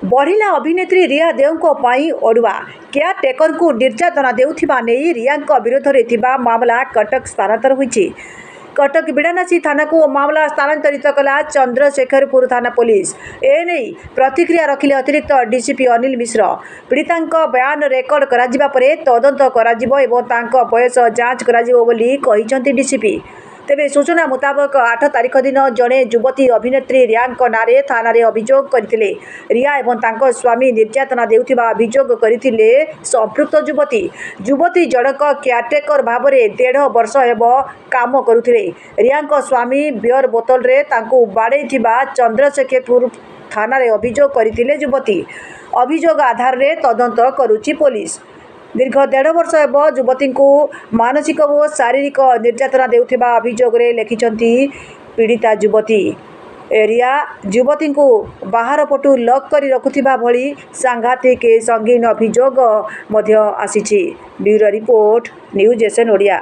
बढ़िला अभिनेत्री रिया देव अड़ुआ care taker को निर्यातना देउथिबा नेई रिया विरोध में मामला कटक स्थानांतर होईछि। कटक बिड़ानासी थाना को मामला स्थानांतरित कला चंद्रशेखरपुर थाना पुलिस। एने प्रतिक्रिया रखिले अतिरिक्त डीसीपी अनिल मिश्र। पीड़िता बयान रेकर्ड करा परे तदंत कराजिबो एवं तांको बयस जांच कराजिबो बोली कहिसंती डीसीपी। तेबे सूचना मुताबक 8 तारिख दिन जड़े युवती अभिनेत्री रिया नारे थाना अभियोग करथिले। रिया एवं तांको स्वामी निर्यातना देउथिबा अभियोग करथिले संपृक्त युवती जनक केयरटेकर भाव में 1.5 वर्ष हेबो काम करुथिले। रिया स्वामी बियर बोतल रे तांको बाड़ेथिबा चंद्रशेखरपुर थाना अभियोग करथिले युवती। अभियोग आधार रे तदंत करुची पुलिस। दीर्घ 1.5 वर्ष हेब युवती को मानसिक और शारीरिक निर्यातना देउथिबा अभियोग रे लेखिछंती पीड़िता युवती। एरिया युवती को बाहर पटु लक करी रखुथिबा भली सांघातिक संगीन अभियोग मध्य आसीछि। Bureau report news SN Odia.